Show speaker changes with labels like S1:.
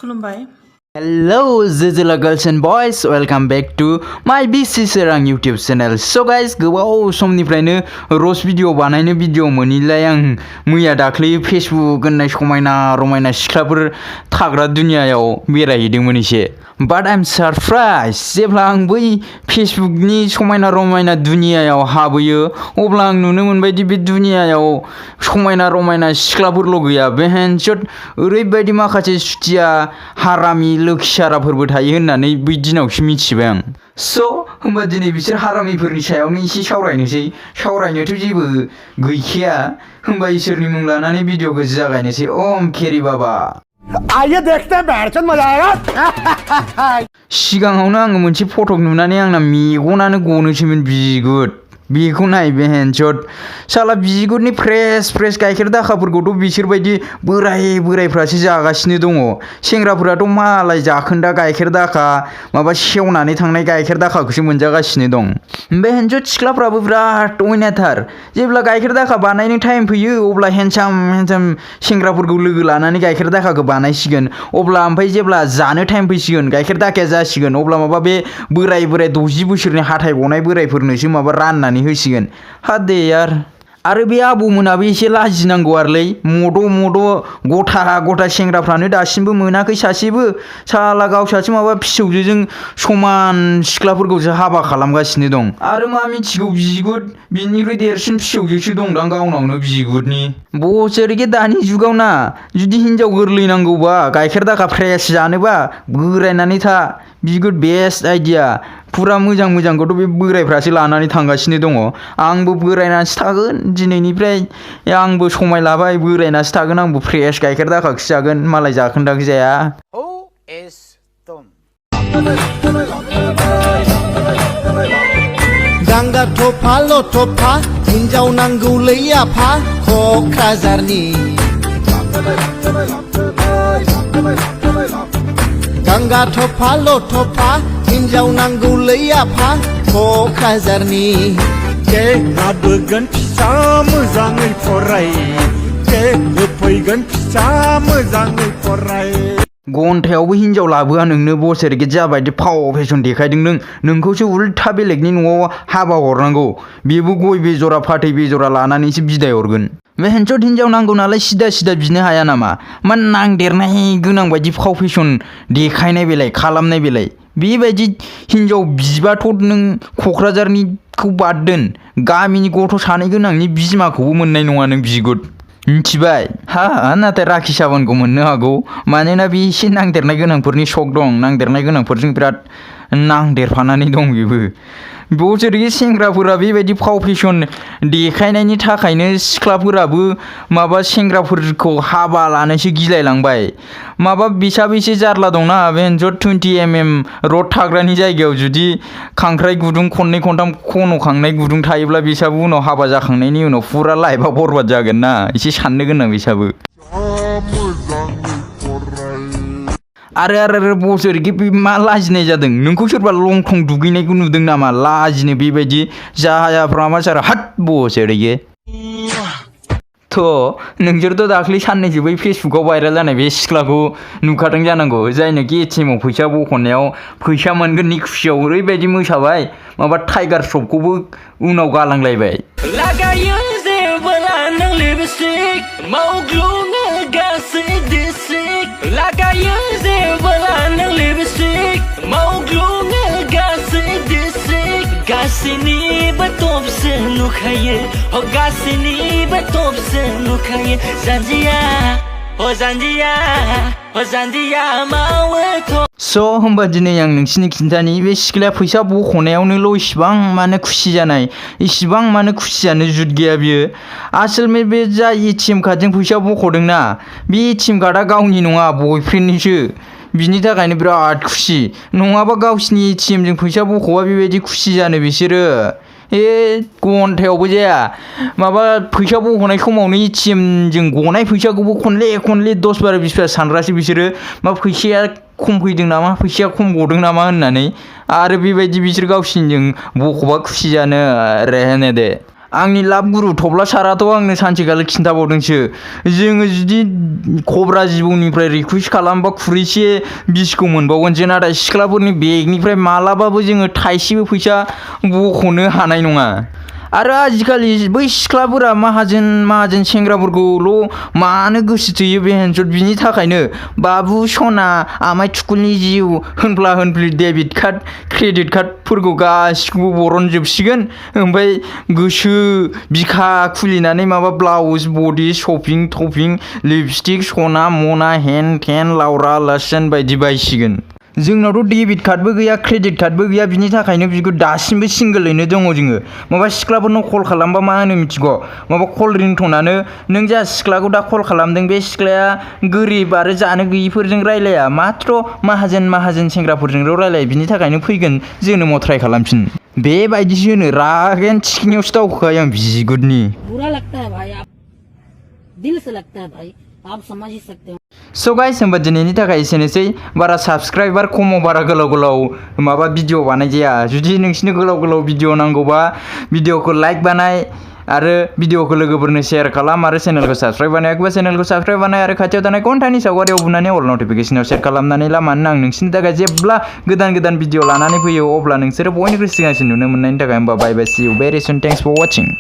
S1: खुलुमबाय।
S2: Hello Zizila girls and boys, welcome back to my BC Serang YouTube channel. So guys, गोबाव समनिफ्रायनो रस video बानायनो video मोनिलाय आं मैया दाख्लै फेसबुक होननाय समायना रमायना सिख्लाफोर थाग्रा दुनियायाव बेरायहैदोंमोन एसे। But I'm surprised जेब्ला आं बै फेसबुकनि समायना रमायना दुनियायाव हाबहैयो अब्ला आं नुनो मोनबायदि बे दुनियायाव समायना रमायना सिख्लाफोरल' गैया, बेहेनचोद ओरैबायदि माखासे सुथिया हारामि लोखिसाराफोरबो थायो होननानै बै दिनावसो मिथिबाय आं। होमबा दिनै बिसोर हारामिफोरनि सायावनो एसे सावरायनोसै। सावरायनोथ' जेबो गैखाया, होमबा इसोरनि मुं लानानै भिडिअखौ जागायनोसै। ओम केरि बाबा।
S3: आइए देखते हैं बैठचंद मजा आएगा।
S2: सिगाङावनो आङो मोनसे फटक नुनानै आंना मेगनानो गनोसैमोन बिगुद। बेखौ नाय बेहेनचोद साला बिगुरनि फ्रेस गाइखेर दाखाफोरखौथ' बिसोरबायदि बोरायफ्रासो जागासिनो दङ। सेंग्राफोराथ' मालाय जाखोन्दा गाइखेर दाखा माबा सेवनानै थांनाय गाइखेर दाखाखौसो मोनजागासिनो दं। बेहेनचोद सिख्लाफ्राबो बिराद अयनाथार। जेब्ला गाइखेर दाखा बानायनो टाइम फैयो अब्ला हेन्डसाम सेंग्राफोरखौ लोगो लानानै गाइखेर दाखाखौ बानायसिगोन। अब्ला ओमफ्राय जेब्ला जानो टाइम फैसिगोन गाइखेर दाखाया जासिगोन अब्ला माबा बे बोराय 60 बोसोरनि हाथाय गनाय बोरायफोरनोसो माबा राननानै होसिगोन। हादे यार। आरो बे आबौमोनाबो एसे लाजिनांगौ आरोलै। मद' गथा सेंग्राफ्रानो दासिमबो मोनाखै सासेबो। साला गावसासो माबा फिसौजोजों समान सिख्लाफोरखौसो हाबा खालामगासिनो दं। आरो मा मिथिगौ बिगुद, बिनिख्रुइ देरसिन फिसौजोसो दंदां गावनावनो बिगुदनि। बोसोरखे दानि जुगाव ना जुदि हिनजाव गोरलै नांगौबा गाइखेर दाखा फ्रेस जानोबा बोरायनानै था। बिगुद बेस्ट आइडिया। फुरा मोजांखौथ' बे बोरायफ्रासो लानानै थांगासिनो दङ। आंबो बोरायनासो थागोन दिनैनिफ्राय। आंबो समाय लाबाय बोरायनासो थागोन। आंबो फ्रेस गाइखेर दाखाखौसो जागोन, मालाय जाखोन्दाखौ जाया।
S3: गांगा थफा लथफा हिन्जाव नांगौलै आफा क'क्राझारनि। गांगा थफा लथफा हिन्जाव नांगौलै आफा क'क्राझारनि। लाबोगोन फिसा मोजाङै फराय, होफैगोन फिसा मोजाङै फराय।
S2: घन्टायावबो हिनजाव लाबोआ नोंनो बोसोरखे जाबायदि फाव फेसन देखायदों नोंखौसो उल्था बेलेगनि न'आव हाबा हरनांगौ। बेबो गय बेजरा फाथै बेजरा लानानैसो बिदाय हरगोन। बेहेनचोद हिनजाव नांगौ नालाय सिदा बिनो हाया नामा? मा नांदेरनाय गोनां बायदि फाव फेसन देखायनाय बेलाय खालामनाय बेलाय। बेबायदि हिनजाव बिबाथ' नों क'क्राझारनिखौ बाद दोन, गामिनि गथ' सानै गोनांनि बिमाखौबो मोननाय नङा नों बिगुद। मिथिबाय? नाथाय राखि साबोनखौ मोननो हागौ, मानोना बे एसे नांदेरनाय गोनांफोरनि सक दं। नांदेरनाय गोनांफोरजों बिराद नांदेरफानानै दं बेबो। बोसोरखे सेंग्राफोरा बेबायदि फाव फेसन देखायनायनि थाखायनो सिख्लाफोराबो माबा सेंग्राफोरखौ हाबा लानोसो गिलायलांबाय। माबा बिसाबैसे जारला दंना बेहेनचोद 20 mm रड थाग्रानि जायगायाव जुदि खांख्राइ गुदुं खननै खनथाम खन'खांनाय गुदुं थायोब्ला बिसाबो उनाव हाबा जाखांनायनि उनाव फुरा लाइफआ बरबाद जागोन ना। एसे साननो गोनां बिसाबो। आरो बोसोरखे मा लाजिनाय जादों? नोंखौ सोरबा लंथं दुगैनायखौ नुदों नामा? लाजिनो बेबायदि जायाफ्रा मा सारा हाट बोसोरखे। नोंसोरथ' दाख्लै साननैसो बै फेसबुकाव भाइरेल जानाय बे सिख्लाखौ नुखादों जानांगौ, जायनोखि एटिएमआव फैसा बख'नायाव फैसा मोनगोननि खुसियाव ओरैबायदि मोसाबाय माबा टाइगार श्रफखौबो उनाव गालांलायबाय।
S4: लागायो जेबोला नों लिपस्टिक मावग्लुङो गासै डिस्ट्रिक्ट। लागायो जेबोला नों लिपस्टिक मावग्लुङो गासै डिस्ट्रिक्ट। गासैनिबो टपसो नुखायो, गासैनिबो टपसो नुखायो। जानजिया मावो।
S2: होमबा दिनै आं नोंसिनि खिन्थानि बे सिख्लाया फैसा बख'नायावनोल' इसिबां मानो खुसि जानाय, इसिबां मानो खुसि जानो जुद गैया बियो। आसलमे बे जा एटिएम कार्डजों फैसा बख'दोंना बे एटिएम कार्डआ गावनि नङा बयफ्रेन्डनिसो। बिनि थाखायनो बिराद खुसि। नङाबा गावसिनि एटिएमजों फैसा बख'बा बेबायदि खुसि जानो बिसोरो। घन्टायावबो जाया। माबा फैसा बख'नाय समावनो एटिएमजों गनाय फैसाखौबो खनले 10 20 सानग्रासो बिसोरो। मा फैसाया खम फैदों नामा, फैसाया खम गदों नामा होननानै। आरो बेबायदि बिसोर गावसिनिजों बख'बा खुसि जानो रहने दे। आंनि लाभ गुरु थब्ला साराथ' आंनो सानसेखालि खिन्थाबावदोंसो जोङो जुदि कब्रा जिबौनिफ्राय रिकुवेस्ट खालामबा खुरैसे बिसखौ मोनबावगोनसो नाथाय सिख्लाफोरनि बेगनिफ्राय मालाबाबो जोङो थाइसेबो फैसा बख'नो हानाय नङा आरो आजिखालि बै सिख्लाफोरा माहाजोन सेंग्राफोरखौल' मानो गोसो थोयो बे हेनसट बिनि थाखायनो बाबु सना आमाय थुकुलनि जिउ होनफ्ला होनफ्लि डेबिट कार्ड क्रेडिट कार्डफोरखौ गासिखौबो बरनजोबसिगोन ओमफ्राय गोसो बिखा खुलिनानै माबा ब्लाउस बडि शपिं थपिं लिपस्टिक सना मना हेन थेन लाउरा लासन बायदि बायसिगोन जोंनावथ' डेबिट कार्डबो गैया क्रेडिट कार्डबो गैया बिनि थाखायनो बिखौ दासिमबो सिंगोलैनो दङ जोङो माबा सिख्लाफोरनाव कल खालामबा मा होनो मिथिगौ माबा कल रिंटनानो नों जा सिख्लाखौ दा कल खालामदों बे सिख्लाया गोरिब आरो जानो गैयिफोरजों रायलाया माथ्र माहाजोन सेंग्राफोरजोंल' रायलायो बिनि थाखायनो फैगोन जोनोमाव ट्राय खालामफिन बेबायदिसो होनो रागायानो थिखिनियावसो दावखोखायो आं बिगुरनि
S1: बुरा लगता है भाई आप दिल से लगता है भाई आप समझ ही सकते हो
S2: स' गाइस होमबा दिनैनि थाखाय एसेनोसै बारा साबस्क्राइबार खमाव बारा गोलाव माबा भिडिअ बानाय जाया जुदि नोंसिनो गोलाव भिडिअ नांगौबा भिडिअखौ लाइक बानाय आरो भिडिअखौ लोगोफोरनो शेयार खालाम आरो चेनेलखौ साबस्क्राइब बानायाखैबा चेनेलखौ साबस्क्राइब बानाय आरो खाथियाव थानाय घन्टानि सावगारियाव बुनानै अल नटिफिकेसनाव सेट खालामनानै ला मानोना आं नोंसिनि थाखाय जेब्ला गोदान भिडिअ लानानै फैयो अब्ला नोंसोरो बयनिख्रुइ सिगांसिन नुनो मोननायनि थाखाय होमबा बाय बाय सी इउ भेरि सुन थेंक्स फर वाचिं